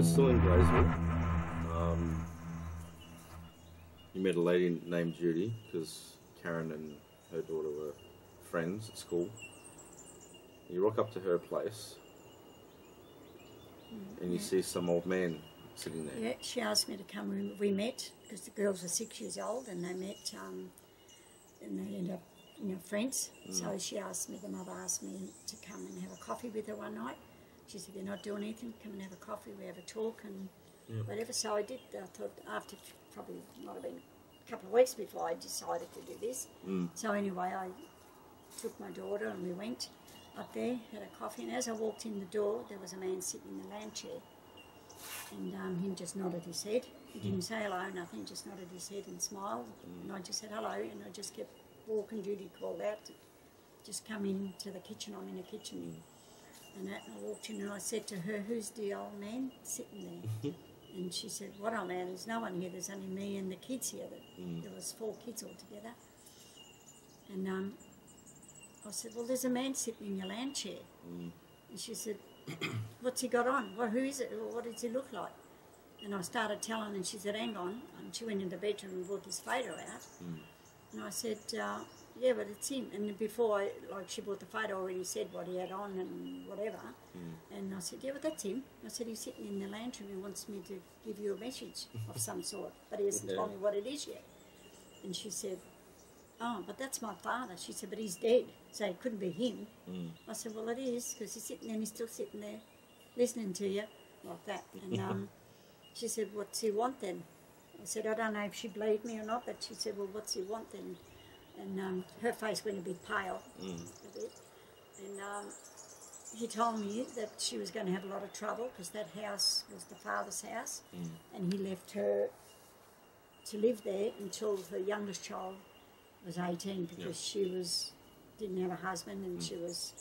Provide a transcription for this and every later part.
was still in Graysville. You met a lady named Judy because Karen and her daughter were friends at school. You rock up to her place and you see some old man sitting there. Yeah, she asked me to come. We met because the girls were 6 years old and they met and they ended up, friends. So she asked me, the mother asked me to come and have a coffee with her one night. She said, "You're not doing anything, come and have a coffee, we have a talk and whatever." So I did. I thought after probably might have been a couple of weeks before I decided to do this. So anyway, I took my daughter and we went up there, had a coffee, and as I walked in the door, there was a man sitting in the lounge chair. And he just nodded his head. He didn't say hello, nothing, just nodded his head and smiled. And I just said hello, and I just kept walking. Judy called out to just come into the kitchen. I'm in the kitchen. And I walked in and I said to her, "Who's the old man sitting there?" And she said, "What old man? There's no one here. There's only me and the kids here." There was 4 kids altogether. And I said, "Well, there's a man sitting in your lounge chair." And she said, "What's he got on? Well, who is it? What does he look like?" And I started telling, and she said, "Hang on." And she went in the bedroom and brought this photo out. And I said, "Yeah, but it's him." And before she brought the photo, already said what he had on and whatever. And I said, "Yeah, but that's him." I said, "He's sitting in the lounge room. He wants me to give you a message of some sort, but he hasn't told me what it is yet." And she said, "Oh, but that's my father." She said, "But he's dead, so it couldn't be him." I said, "Well, it is, because he's sitting there and he's still sitting there listening to you like that." And she said, "What's he want then?" I said, "I don't know if she believed me or not," but she said, "Well, what's he want then?" And her face went a bit pale, a bit. And he told me that she was going to have a lot of trouble because that house was the father's house, and he left her to live there until her youngest child was 18 because she didn't have a husband and she was,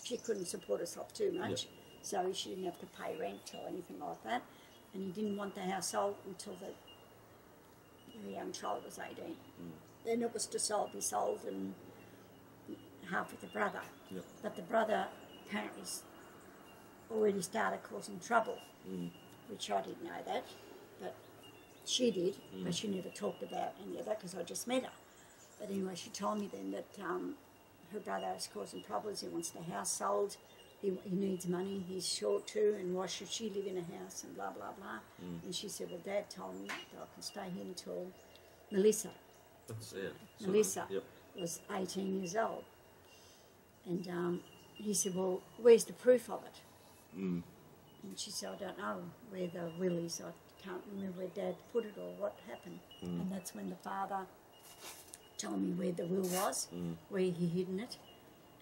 she couldn't support herself too much, so she didn't have to pay rent or anything like that. And he didn't want the house sold until the young child was 18. Then it was to be sold and half with the brother. But the brother apparently already started causing trouble, which I didn't know that, but she did, but she never talked about any of that because I just met her. But anyway, she told me then that her brother is causing problems. He wants the house sold. He needs money. He's short too, and why should she live in a house and blah, blah, blah. And she said, "Well, Dad told me that I can stay here until Melissa." That's it. Melissa was 18 years old. And he said, "Well, where's the proof of it?" And she said, "I don't know where the will is. I can't remember where Dad put it or what happened." And that's when the father told me where the will was, where he hidden it,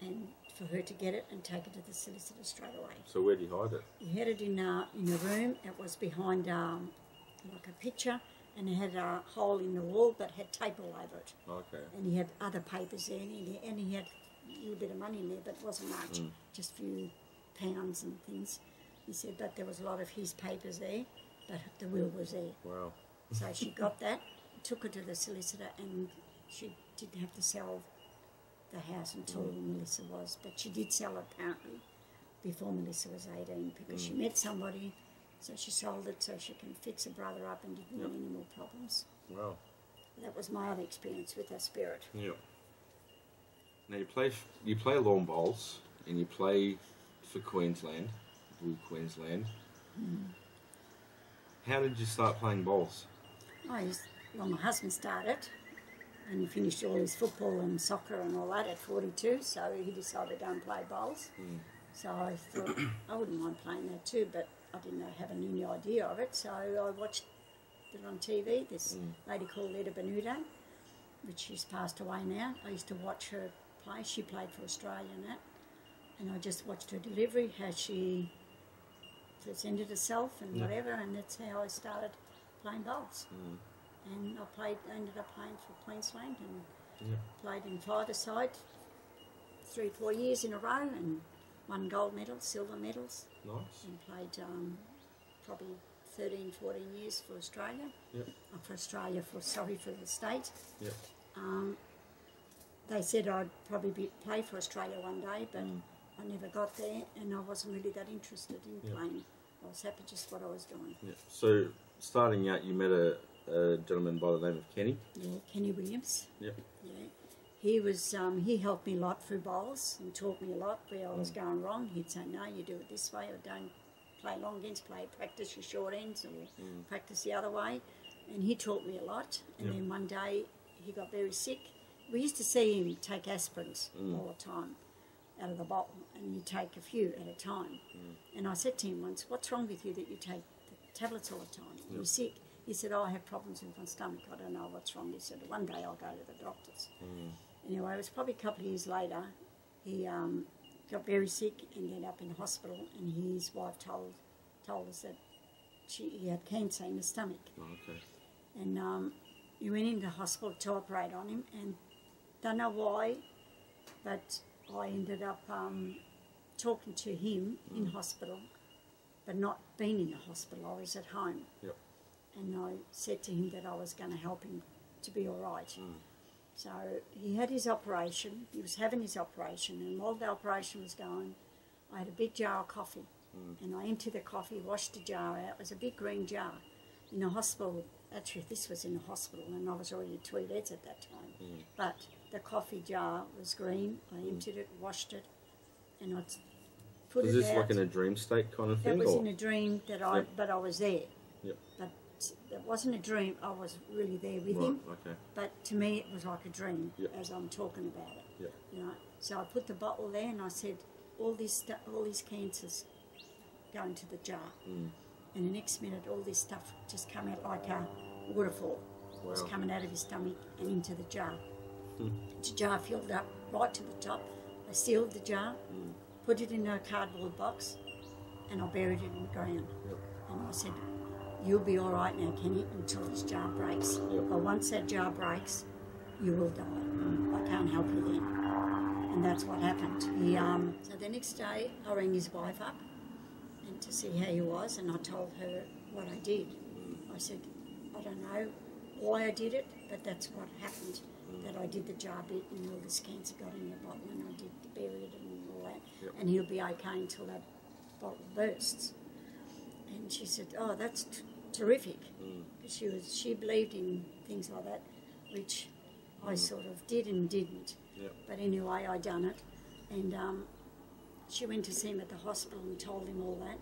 and for her to get it and take it to the solicitor straight away. So where did he hide it? He had it in a room. It was behind like a picture, and it had a hole in the wall but had tape all over it. Okay. And he had other papers there, and he had a little bit of money in there, but it wasn't much, just a few pounds and things. He said, but there was a lot of his papers there, but the will was there. Wow. So she got that, took it to the solicitor, and she didn't have to sell the house until Melissa was. But she did sell it apparently before Melissa was 18 because she met somebody, so she sold it so she can fix her brother up and didn't want any more problems. Wow. That was my other experience with her spirit. Yeah. Now you play lawn bowls and you play for Queensland, Blue Queensland. How did you start playing bowls? Well, my husband started, and he finished all his football and soccer and all that at 42, so he decided to go and play bowls. So I thought I wouldn't mind playing that too, but I didn't have any idea of it, so I watched it on TV, this lady called Leda Benudo, which she's passed away now. I used to watch her play. She played for Australia and I just watched her delivery, how she presented herself and whatever, and that's how I started playing bowls. And I ended up playing for Queensland and played in five-a-side 3-4 years in a row and won gold medals, silver medals. Nice. And played probably 13, 14 years for Australia. For the state. They said I'd probably play for Australia one day, but I never got there, and I wasn't really that interested in playing. I was happy just what I was doing. Yeah. So starting out, you met a gentleman by the name of Kenny. Yeah, Kenny Williams. Yep. Yeah. He was he helped me a lot through bowls and taught me a lot where I was going wrong. He'd say, no, you do it this way, or don't play long ends, practice your short ends, or practice the other way. And he taught me a lot. And then one day he got very sick. We used to see him take aspirins all the time out of the bottle, and you take a few at a time. And I said to him once, what's wrong with you that you take the tablets all the time? You're sick. He said, oh, I have problems with my stomach. I don't know what's wrong. He said, one day I'll go to the doctors. Anyway, it was probably a couple of years later. He got very sick and ended up in hospital, and his wife told us that he had cancer in the stomach. Oh, okay. And he went into hospital to operate on him, and don't know why, but I ended up talking to him in hospital, but not being in the hospital. I was at home. Yep. And I said to him that I was going to help him to be all right. So he had his operation. He was having his operation, and while the operation was going, I had a big jar of coffee. And I emptied the coffee, washed the jar out. It was a big green jar. In the hospital, actually this was in the hospital, and I was already at Tweedheads at that time. But the coffee jar was green. I emptied it, washed it, and I put it out. Was this like in a dream state kind of thing? That was in a dream that but I was there. Yep. But it wasn't a dream. I was really there with him. Okay. But to me, it was like a dream as I'm talking about it. Yep. You know. So I put the bottle there, and I said, all these cancers go into the jar. And the next minute, all this stuff just came out like a waterfall. It was coming out of his stomach and into the jar. The jar filled up right to the top. I sealed the jar, put it in a cardboard box, and I buried it in the ground. And I said, you'll be all right now, Kenny, until this jar breaks. But once that jar breaks, you will die. I can't help you then. And that's what happened. So the next day, I rang his wife up and to see how he was, and I told her what I did. I said, I don't know why I did it, but that's what happened. That I did the jar bit, and all this cancer got in the bottle, and I did bury it and all that. And he'll be okay until that bottle bursts. And she said, oh, that's terrific. Because she believed in things like that, which I sort of did and didn't. But anyway, I done it. And she went to see him at the hospital and told him all that.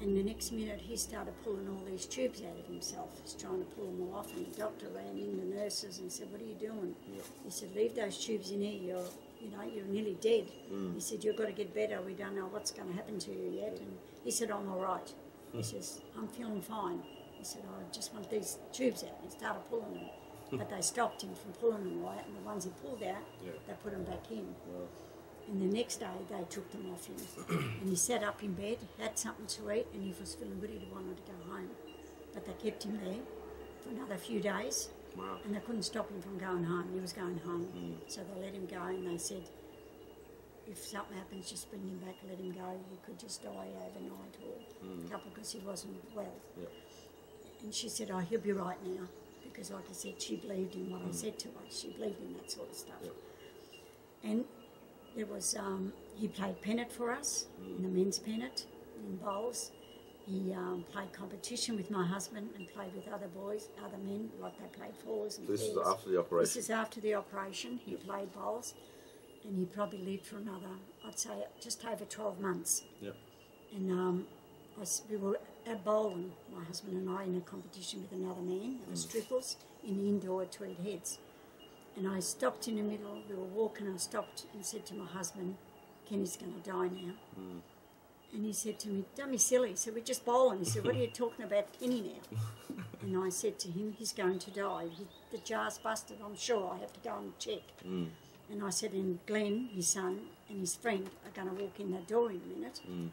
And the next minute, he started pulling all these tubes out of himself. He's trying to pull them all off, and the doctor ran in, the nurses, and said, what are you doing? He said, leave those tubes in here. You're nearly dead. He said, you've got to get better. We don't know what's going to happen to you yet. And he said, I'm all right. He says, I'm feeling fine. He said, I just want these tubes out. And he started pulling them. But they stopped him from pulling them out, and the ones he pulled out, they put them back in. And the next day, they took them off him. And he sat up in bed, had something to eat, and he was feeling good. He wanted to go home. But they kept him there for another few days. And they couldn't stop him from going home. He was going home. So they let him go, and they said, if something happens, just bring him back, let him go. He could just die overnight or a couple, because he wasn't well. And she said, oh, he'll be right now. Because like I said, she believed in what I said to her. She believed in that sort of stuff. And there was, he played pennant for us, in the men's pennant, in bowls. He played competition with my husband and played with other boys, other men, like they played fours and This is pairs. after the operation? This is after the operation. He played bowls, and he probably lived for another, I'd say, just over 12 months. And we were at bowling, my husband and I, in a competition with another man. It was triples in the indoor at Tweedheads. And I stopped in the middle, we were walking, I stopped and said to my husband, Kenny's going to die now. And he said to me, don't be silly. He said, we're just bowling. He said, what are you talking about Kenny now? And I said to him, he's going to die. The jar's busted, I'm sure. I have to go and check. And I said, and Glenn, his son, and his friend are going to walk in that door in a minute. And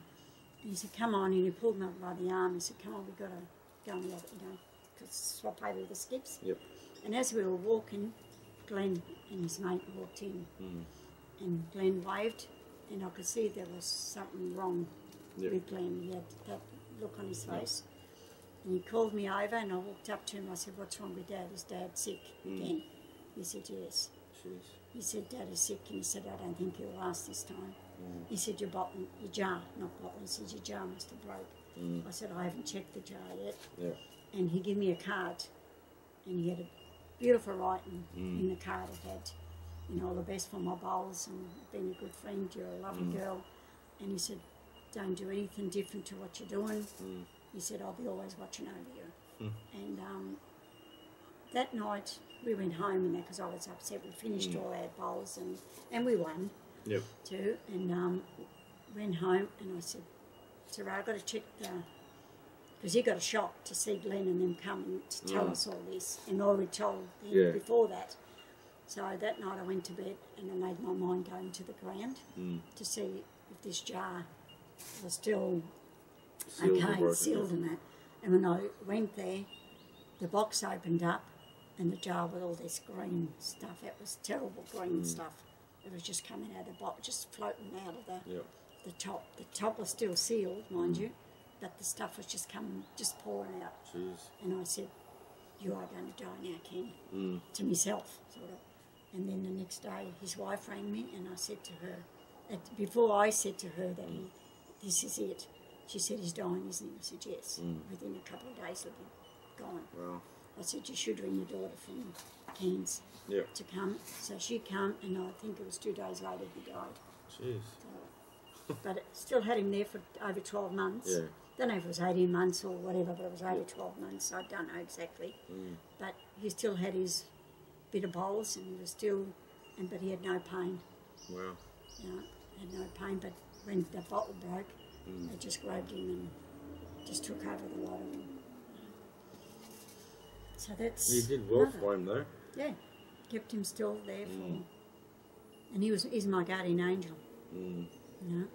he said, come on. And he pulled me up by the arm. He said, come on, we've got to go and to swap over the skips. And as we were walking, Glenn and his mate walked in. And Glenn waved, and I could see there was something wrong with Glenn. He had that look on his face. And he called me over, and I walked up to him. I said, what's wrong with Dad? Is Dad sick again? He said, yes. He said, Dad is sick, and he said, I don't think he'll last this time. He said, your jar, not bottle, he said, your jar must have broke. I said, I haven't checked the jar yet. Yeah. And he gave me a card, and he had a beautiful writing in the card. It had, you know, all the best for my bowls and being a good friend, you're a lovely girl. And he said, don't do anything different to what you're doing. He said, I'll be always watching over you. And that night we went home and that, because I was upset. We finished all our bowls and we won too. And went home and I said, Sarah, I've got to check because he got a shock to see Glenn and them coming to tell us all this, and already told him before that. So that night I went to bed and I made my mind go into the ground to see if this jar was still sealed and that. And when I went there, the box opened up and the jar with all this green stuff, it was terrible green stuff. It was just coming out of the box, just floating out of the top. The top was still sealed, mind you, but the stuff was just coming, just pouring out. Jeez. And I said, you are going to die now, Ken, to myself, sort of. And then the next day, his wife rang me, and I said to her, before I said to her that this is it, she said, he's dying, isn't he? I said, yes. Within a couple of days, he'll be gone. Wow. I said, you should ring your daughter from Cairns to come. So she came, and I think it was 2 days later he died. Jeez. So, but it still had him there for over 12 months. Yeah. Don't know if it was 18 months or whatever, but it was over 12 months. I don't know exactly. But he still had his bit of bowls, and he was still, but he had no pain. Wow. You know, had no pain. But when the bottle broke, they just grabbed him and just took over the lot of him. So that's. You did well for him, though. Yeah, kept him still there for, and he's my guardian angel. You know.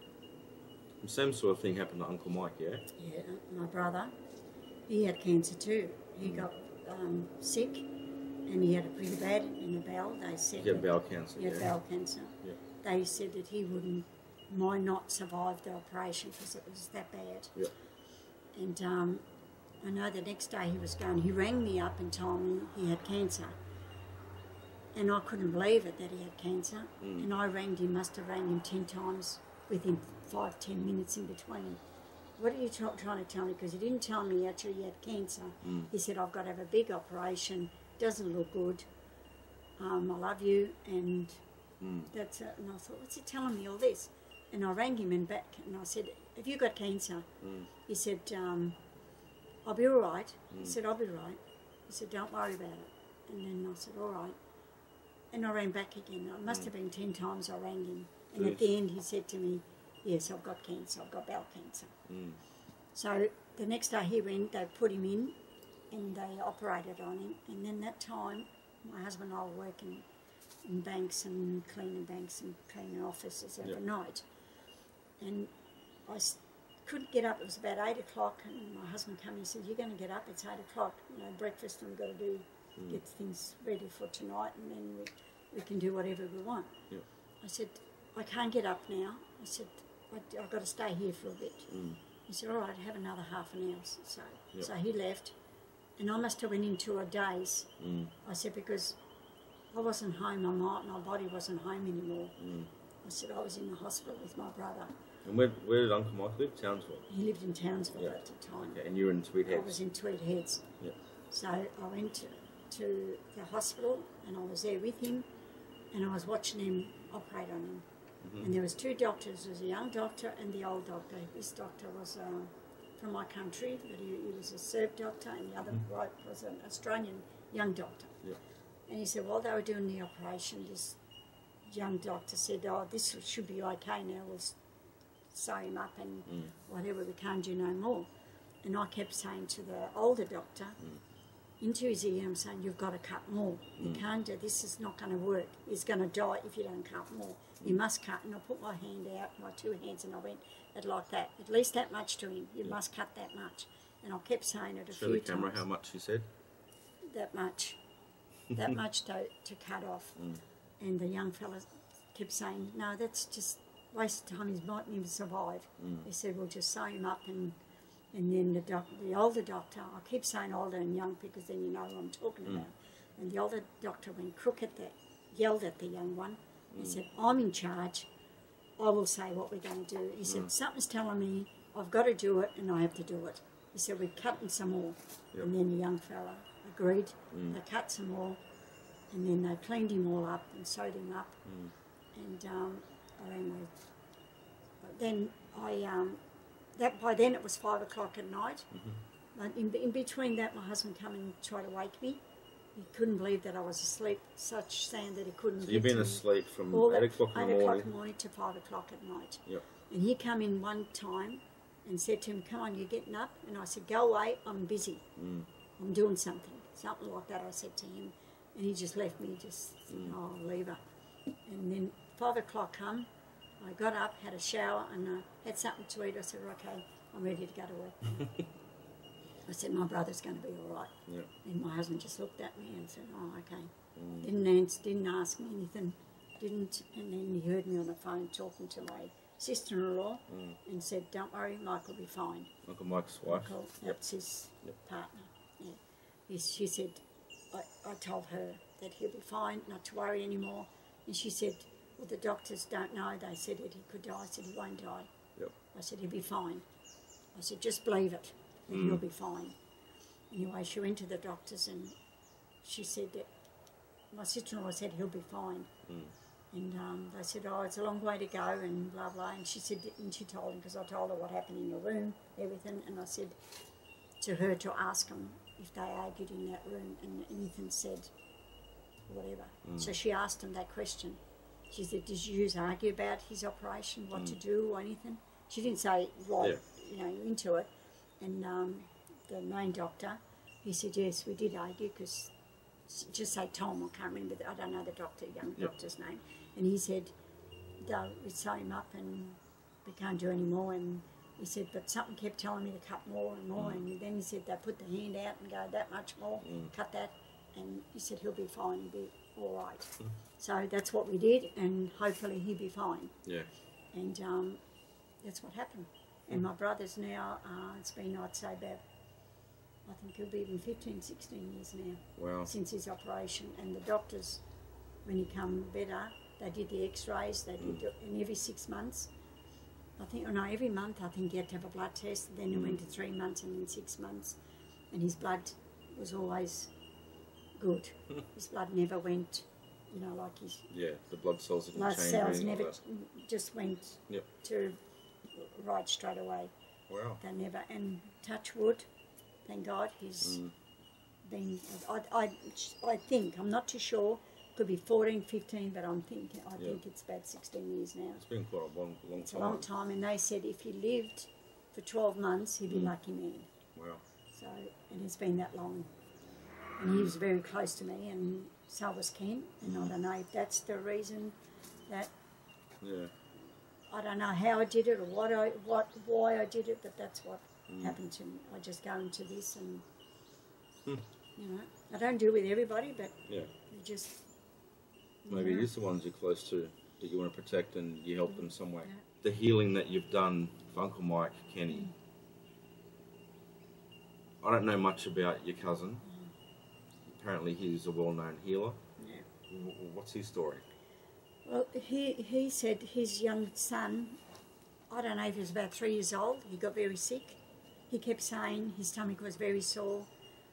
The same sort of thing happened to Uncle Mike, yeah? Yeah, my brother, he had cancer too. He got sick, and he had it pretty bad in the bowel. They said He had bowel cancer. He had bowel cancer. Yeah. They said that he might not survive the operation because it was that bad. Yeah. And I know the next day he rang me up and told me he had cancer. And I couldn't believe it that he had cancer. And I must have rang him 10 times within 5-10 minutes in between. What are you trying to tell me? Because he didn't tell me actually he had cancer. He said, I've got to have a big operation, doesn't look good, I love you, and that's it. And I thought, what's he telling me all this? And I rang him and back and I said, have you got cancer? He said, I'll be all right. He said, I'll be right. He said, don't worry about it. And then I said, all right. And I rang back again. It must have been 10 times I rang him. And at the end he said to me, yes, I've got cancer, I've got bowel cancer. So the next day he went, they put him in and they operated on him. And then that time, my husband and I were working in banks and cleaning offices every night. And I couldn't get up. It was about 8 o'clock, and my husband came and said, you're going to get up, it's 8 o'clock, you know, breakfast, and we've got to get things ready for tonight, and then we can do whatever we want. I said, I can't get up now. I said, I've got to stay here for a bit. He said, all right, have another half an hour. So he left, and I must have went into a daze. I said, because I wasn't home, my body wasn't home anymore. I said, I was in the hospital with my brother. And where did Uncle Mike live? Townsville? He lived in Townsville at the time. Okay, and you were in Tweed Heads? I was in Tweed Heads. So I went to the hospital, and I was there with him, and I was watching him operate on him. And there was 2 doctors. There was a young doctor and the old doctor. This doctor was from my country, but he was a Serb doctor, and the other bloke was an Australian young doctor. And he said, while they were doing the operation, this young doctor said, oh, this should be okay now, we'll sew him up and whatever, we can't do no more. And I kept saying to the older doctor, into his ear, I'm saying, you've got to cut more. You can't do this, is not going to work. He's going to die if you don't cut more. You must cut. And I put my hand out, my 2 hands, and I went like that. At least that much to him. You must cut that much. And I kept saying it a few times. Show the camera how much you said? That much. That much to cut off. And the young fella kept saying, no, that's just waste of time. He might never survive. He said, we'll just sew him up. And then the older doctor, I keep saying older and young because then you know what I'm talking about. And the older doctor went crook at that, yelled at the young one. He said, I'm in charge. I will say what we're going to do. He said, something's telling me I've got to do it and I have to do it. He said, we're cutting some more. Yep. And then the young fella agreed. They cut some more, and then they cleaned him all up and sewed him up. And I ran with. But then by then it was 5 o'clock at night. But in between that, my husband came and tried to wake me. He couldn't believe that I was asleep, such sand that he couldn't. So you've been asleep from 8 o'clock in the morning? 8 o'clock in the morning to 5 o'clock at night. Yep. And he came in one time and said to him, come on, you're getting up. And I said, go away, I'm busy. I'm doing something. Something like that I said to him. And he just left me, just, oh, I'll leave her. And then 5 o'clock come, I got up, had a shower, and had something to eat. I said, okay, I'm ready to go to work. I said, my brother's going to be all right. Yep. And my husband just looked at me and said, oh, okay. Didn't ask me anything, and then he heard me on the phone talking to my sister-in-law and said, don't worry, Mike will be fine. Uncle Mike's wife? Michael, that's his partner. Yeah. She said, I told her that he'll be fine, not to worry anymore. And she said, well, the doctors don't know. They said that he could die. I said, he won't die. Yep. I said, he'll be fine. I said, just believe it, and he'll be fine. Anyway, she went to the doctors and she said that, my sister-in-law said he'll be fine. And they said, oh, it's a long way to go and blah, blah. And she said, and she told him, because I told her what happened in the room, everything. And I said to her to ask them if they argued in that room, and Ethan said whatever. So she asked him that question. She said, did you argue about his operation, what to do or anything? She didn't say right, into it. And the main doctor, he said, yes, we did argue, because just say Tom, I can't remember, I don't know the doctor, young doctor's name. And he said, we sew him up and we can't do any more. And he said, but something kept telling me to cut more and more. And then he said, they put the hand out and go that much more, cut that. And he said, he'll be fine, he'll be all right. So that's what we did, and hopefully he'll be fine. Yeah. And that's what happened. And my brother's now, it's been, I'd say, about, I think he'll be even 15, 16 years now. Wow. Since his operation. And the doctors, when he come better, they did the x-rays, they did and every 6 months, I think, every month I think he had to have a blood test. Then it went to 3 months and then 6 months. And his blood was always good. His blood never went, like his... Yeah, the blood cells didn't blood change. Cells never just went to right straight away. Wow. They never, and touch wood, thank God, he's been, I think, I'm not too sure, could be 14, 15, but I think it's about 16 years now. It's been quite a long time. It's a long time, and they said if he lived for 12 months, he'd be lucky man. Wow. So, and it's been that long. And he was very close to me, and so was Ken, and I don't know if that's the reason that... Yeah. I don't know how I did it or why I did it, but that's what happened to me. I just go into this and, I don't do it with everybody, but you just... Maybe it is the ones you're close to that you want to protect and you help them some way. Yeah. The healing that you've done for Uncle Mike, Kenny, I don't know much about your cousin. Apparently he's a well-known healer. Yeah. What's his story? Well, he said his young son, I don't know if he was about 3 years old, he got very sick. He kept saying his stomach was very sore,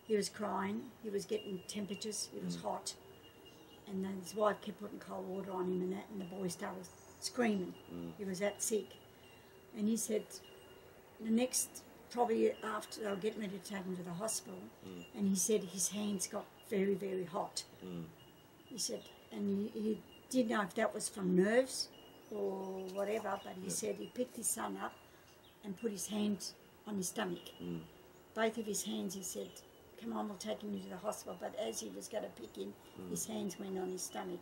he was crying, he was getting temperatures, it was hot. And then his wife kept putting cold water on him and that, and the boy started screaming. He was that sick. And he said the next, probably after they were getting ready to take him to the hospital, and he said his hands got very, very hot. He said, and he didn't know if that was from nerves or whatever, but he said he picked his son up and put his hand on his stomach. Both of his hands, he said, come on, we'll take him to the hospital. But as he was going to pick him, his hands went on his stomach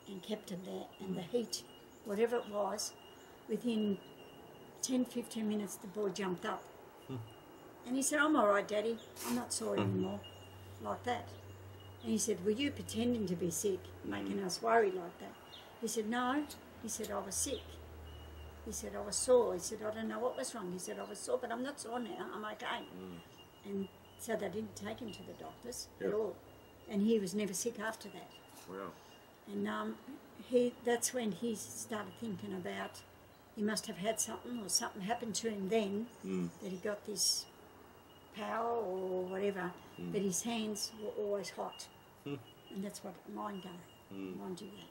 and kept him there. And the heat, whatever it was, within 10, 15 minutes, the boy jumped up. And he said, I'm all right, Daddy. I'm not sore anymore, like that. And he said, were you pretending to be sick, making us worry like that? He said, no. He said, I was sick. He said, I was sore. He said, I don't know what was wrong. He said, I was sore, but I'm not sore now. I'm okay. And so they didn't take him to the doctors at all. And he was never sick after that. Wow. And that's when he started thinking about he must have had something or something happened to him then that he got this power or whatever, but his hands were always hot. And that's what mine go. Mine do that.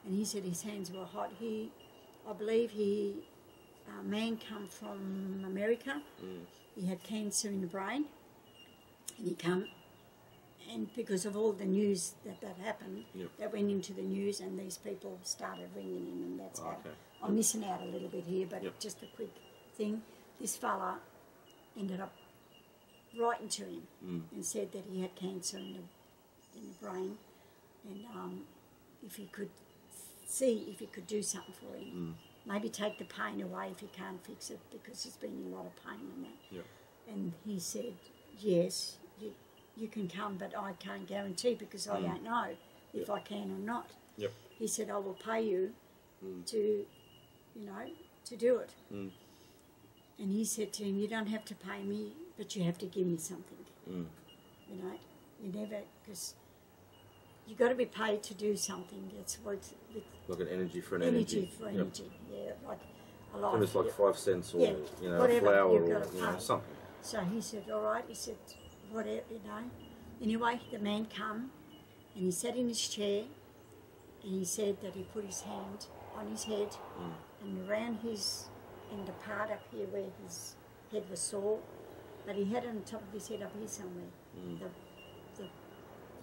And he said his hands were hot. I believe a man come from America. He had cancer in the brain. And he come, and because of all the news that happened, that went into the news, and these people started ringing him, and that's how. I'm missing out a little bit here, but just a quick thing. This fella ended up writing to him and said that he had cancer in the brain, and if he could see if he could do something for him, maybe take the pain away if he can't fix it, because he's been in a lot of pain and that. And he said, yes, you can come, but I can't guarantee because I don't know if I can or not. He said, I will pay you to, to do it. And he said to him, you don't have to pay me, but you have to give me something. You never, because you got to be paid to do something. That's what like an energy for an energy. For energy, like a life. It was like 5 cents or whatever, a flower or something. So he said, all right. He said, whatever, Anyway, the man come and he sat in his chair and he said that he put his hand on his head and around in the part up here where his head was sore, but he had it on top of his head up here somewhere, the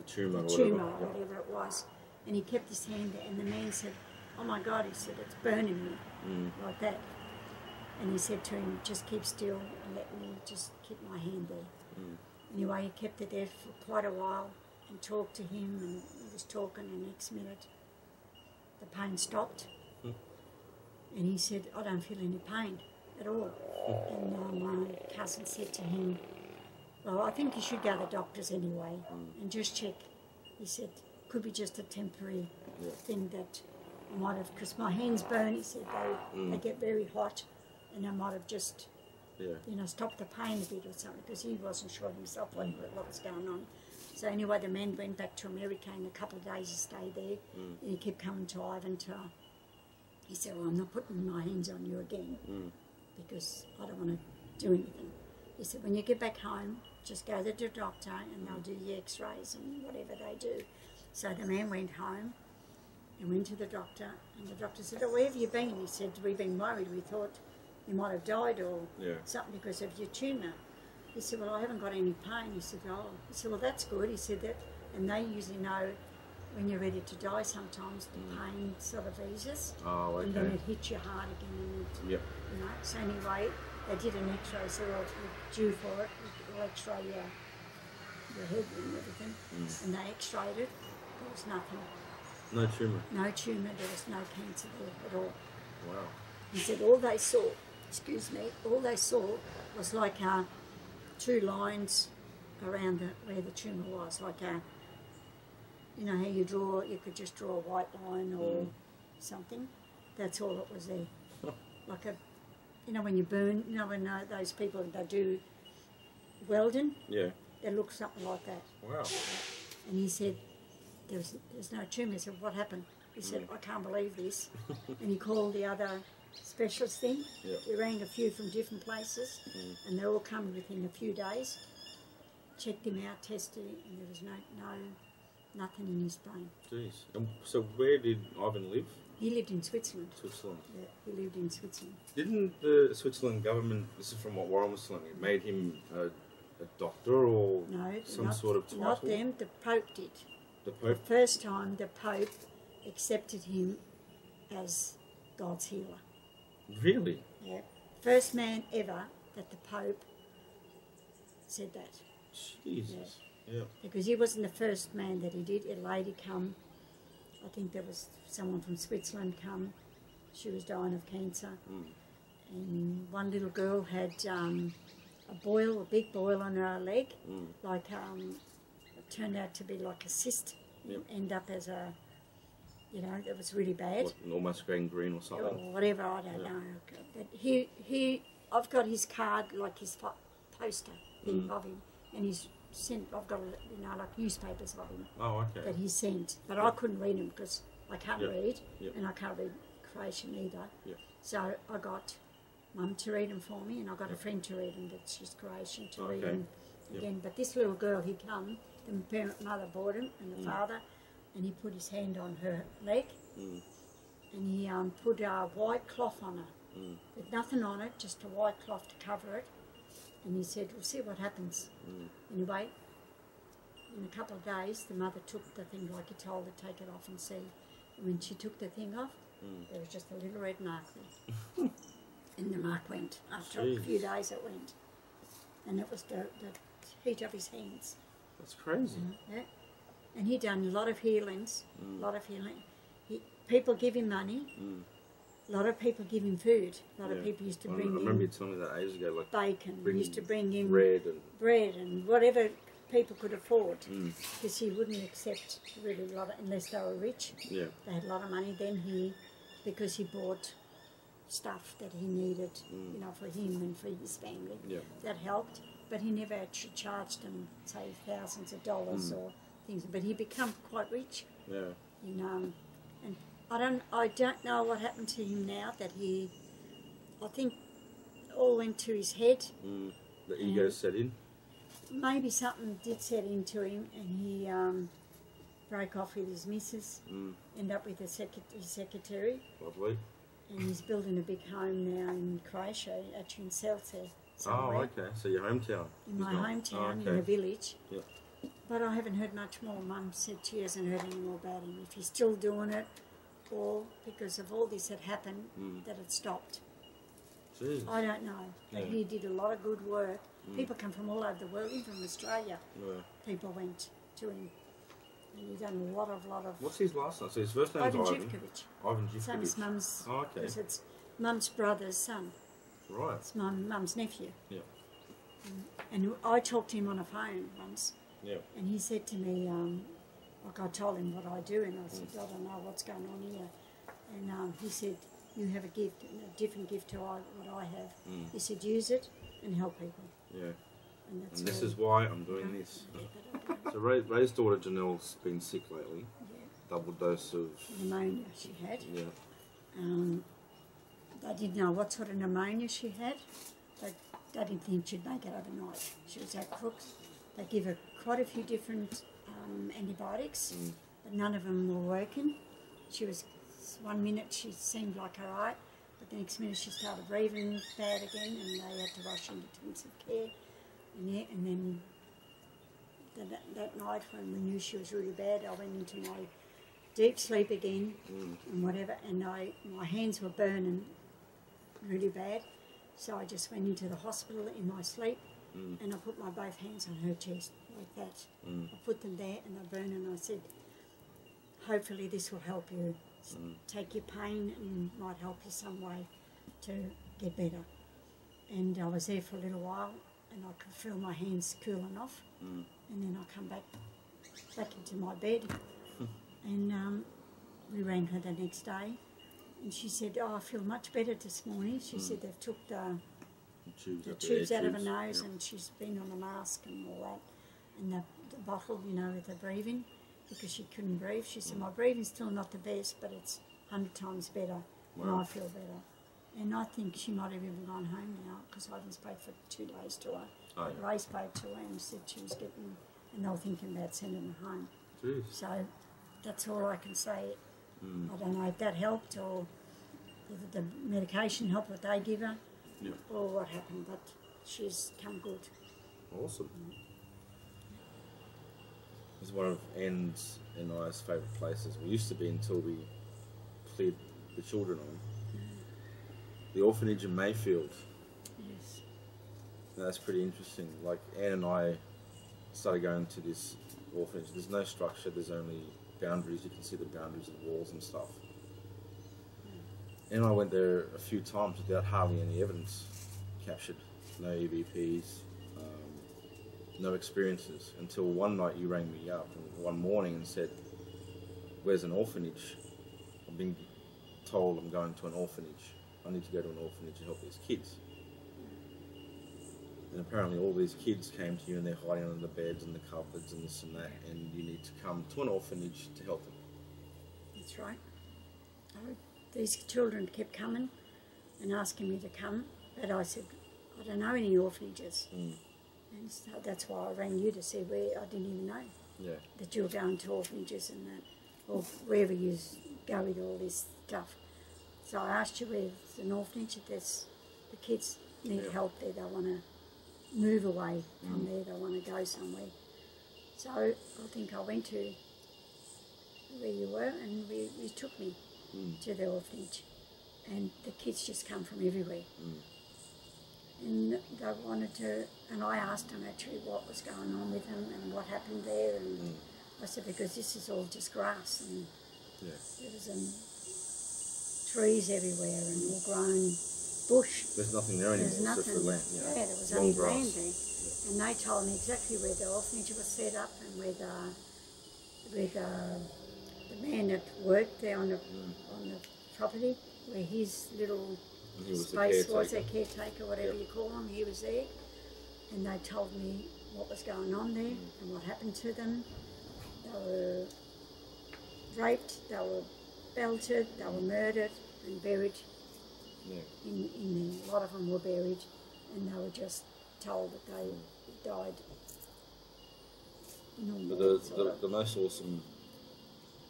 tumour, whatever it was. And he kept his hand there, and the man said, oh my God, he said, it's burning me, like that. And he said to him, just keep still and let me just keep my hand there. Anyway, he kept it there for quite a while and talked to him, and he was talking, and next minute the pain stopped. And he said, I don't feel any pain at all. And my cousin said to him, well, I think you should go to the doctors anyway and just check. He said, could be just a temporary thing that I might have, because my hands burn, he said, they get very hot, and I might have just, stopped the pain a bit or something, because he wasn't sure himself what was going on. So anyway, the man went back to America, and a couple of days he stayed there, and he kept coming to Ivan to, he said, well, I'm not putting my hands on you again, because I don't want to do anything. He said, when you get back home, just go to the doctor and they'll do the x-rays and whatever they do. So the man went home and went to the doctor, and the doctor said, oh, where have you been? He said, we've been worried. We thought you might have died or something because of your tumour. He said, well, I haven't got any pain. He said, oh. He said, well, that's good. He said that, and they usually know when you're ready to die sometimes the pain sort of eases. Oh, okay. And then it hits you hard again. And So anyway, they did an x-ray, so they're due for it. They'll x-ray your head and everything. And they x-rayed it. There was nothing. No tumour? No tumour. There was no cancer there at all. Wow. He said all they saw, all they saw was like 2 lines around where the tumour was, like you know how you could just draw a white line or something. That's all it was there. Like when you burn, when those people that do welding, it looks something like that. Wow. And he said, there's no tumour. He said, what happened? He said, I can't believe this. And he called the other specialist thing. He rang a few from different places, and they all come within a few days. Checked him out, tested him, and there was nothing in his brain. Jeez. So where did Ivan live? He lived in Switzerland. Switzerland. Yeah, he lived in Switzerland. Didn't the Switzerland government, this is from what Warren was telling me, made him a doctor or some sort of title? Not them, the Pope did. The Pope? The first time the Pope accepted him as God's healer. Really? Yeah. First man ever that the Pope said that. Jesus. Yeah. Because he wasn't the first man that he did. A lady come, I think there was someone from Switzerland come. She was dying of cancer. And one little girl had a big boil on her leg. Like, it turned out to be like a cyst. End up as a, it was really bad. What, almost gangrene or something? Or whatever, I don't know. But I've got his card, like his poster thing of him. And he's sent, I've got, like newspapers of him. Oh, okay. That he sent. But I couldn't read them because I can't Yep. read, Yep. and I can't read Croatian either. Yep. So I got Mum to read them for me, and I got a friend to read them, that she's Croatian, to read Okay. them Yep. again. But this little girl, he come, the parent mother bought him, and the father, and he put his hand on her leg, and he put a white cloth on her, with nothing on it, just a white cloth to cover it. And he said, we'll see what happens. Anyway, in a couple of days, the mother took the thing like he told her, take it off and see. And when she took the thing off, there was just a little red mark there. And the mark went. After a few days it went. And it was the heat of his hands. That's crazy. Yeah. And he done a lot of healings, people give him money, a lot of people give him food. A lot of people used to bring I remember you him telling me that ages ago, like bacon, used to bring him bread and whatever people could afford, because he wouldn't accept really a lot unless they were rich. Yeah. They had a lot of money. Then because he bought stuff that he needed, you know, for him and for his family, that helped. But he never actually charged them, say, thousands of dollars or things. But he became quite rich. Yeah. And I don't know what happened to him now. That I think, all went to his head. The ego set in. Maybe something did set into him, and he broke off with his missus, ended up with his secretary. Lovely. And he's building a big home now in Croatia, actually in Zlata. Oh, okay. So your hometown. In my hometown, in a village. Yeah. But I haven't heard much more. Mum said she hasn't heard any more about him. If he's still doing it, or because of all this that happened, that it stopped. Jeez. I don't know. But he did a lot of good work. People come from all over the world, even from Australia. Yeah. People went to him. And he done a lot of... What's his last name? So his first name is Ivan. Ivan Živković. Same as Mum's... Oh, okay. Because it's Mum's brother's son. Right. It's Mum's nephew. Yeah. And I talked to him on a phone once. Yeah. And he said to me, like I told him what I do, and I said, I don't know what's going on here. And he said, you have a gift, a different gift to what I have. He said, use it and help people. Yeah. And this is why I'm doing this. So Ray's daughter Janelle's been sick lately. Yeah. Double dose of... pneumonia she had. Yeah. They didn't know what sort of pneumonia she had. They didn't think she'd make it overnight. She was at Crooks. They give her quite a few different antibiotics, but none of them were working. She was, 1 minute she seemed like all right, but the next minute she started breathing bad again, and they had to rush into intensive care. And then that night when we knew she was really bad, I went into my deep sleep again and whatever, and my hands were burning really bad. So I just went into the hospital in my sleep, and I put my both hands on her chest like that. I put them there and they burned, and I said, hopefully this will help you. Take your pain and might help you some way to get better. And I was there for a little while, and I could feel my hands cooling off, and then I come back into my bed, and we rang her the next day, and she said, I feel much better this morning. She said they've took the tubes out of her nose, and she's been on a mask and all that, and the bottle, you know, with the breathing, because she couldn't breathe. She said, my breathing's still not the best, but it's 100 times better, and I feel better. And I think she might have even gone home now, because I haven't spoke for 2 days to her. Oh, yeah. Ray spoke to her and said she was getting, and they were thinking about sending her home. Jeez. So that's all I can say. I don't know if that helped, or the medication helped what they give her, or what happened, but she's come good. Awesome. It's one of Anne's and I's favourite places. We used to be until we cleared the children on. The orphanage in Mayfield. Yes. Now, that's pretty interesting. Like, Anne and I started going to this orphanage. There's no structure, there's only boundaries. You can see the boundaries of the walls and stuff. Anne and I went there a few times without hardly any evidence captured. No EVPs, no experiences, until one night you rang me up and one morning and said, where's an orphanage? I've been told I'm going to an orphanage. I need to go to an orphanage and help these kids. And apparently all these kids came to you and they're hiding under the beds and the cupboards and this and that, and you need to come to an orphanage to help them. That's right. Oh, these children kept coming and asking me to come, but I said, I don't know any orphanages. And so that's why I rang you to see where. I didn't even know that you were going to orphanages and that, or wherever you go with all this stuff. So I asked you where's an orphanage, if there's, the kids need help there, they want to move away from there, they want to go somewhere. So I think I went to where you were and you took me to the orphanage, and the kids just come from everywhere. And they wanted to, and I asked them actually what was going on with them and what happened there, and I said, because this is all just grass, and there was trees everywhere and all grown bush. There's nothing there anymore. There's nothing. Except for land. Yeah, there was only land there. And they told me exactly where the orphanage was set up and where the man that worked there on the property, where his little space was, a caretaker, whatever you call him, he was there. And they told me what was going on there and what happened to them. They were raped, they were belted, they were murdered and buried. In a lot of them were buried, and they were just told that they died. But the most awesome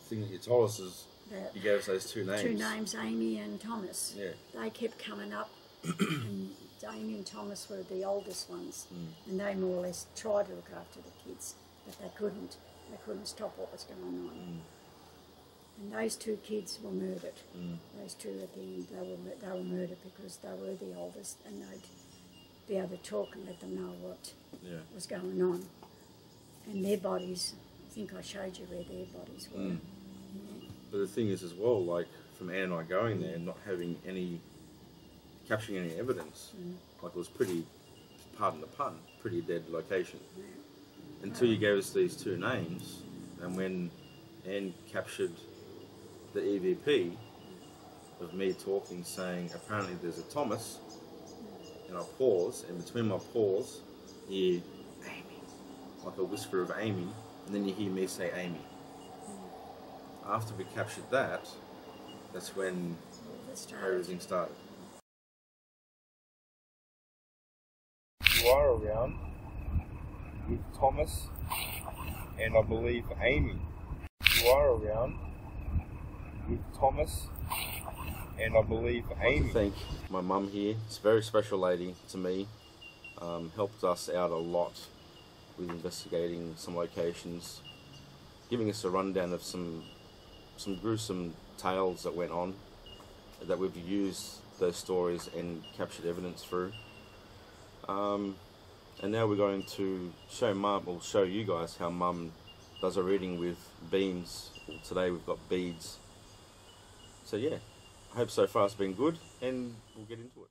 thing that you told us is you gave us those two names. Two names, Amy and Thomas. Yeah. They kept coming up, and Amy and Thomas were the oldest ones, and they more or less tried to look after the kids, but they couldn't. They couldn't stop what was going on. And those two kids were murdered. Those two at the end, they were murdered because they were the oldest, and they'd be able to talk and let them know what was going on. And their bodies, I think I showed you where their bodies were. But the thing is as well, like from Anne and I going there and not having capturing any evidence, like it was pretty, pardon the pun, pretty dead location. Until you gave us these two names, and when Anne captured the EVP of me talking, saying apparently there's a Thomas, and I pause, and between my pause you hear Amy, like a whisper of Amy, and then you hear me say Amy. After we captured that, that's when everything started. You are around with Thomas and I believe Amy. You are around with Thomas and I believe Amy. I thank my mum here. It's a very special lady to me. Helped us out a lot with investigating some locations, giving us a rundown of some gruesome tales that went on, that we've used those stories and captured evidence through. And now we're going to show you guys how Mum does a reading with beans. Today we've got beads. So yeah, I hope so far it's been good, and we'll get into it.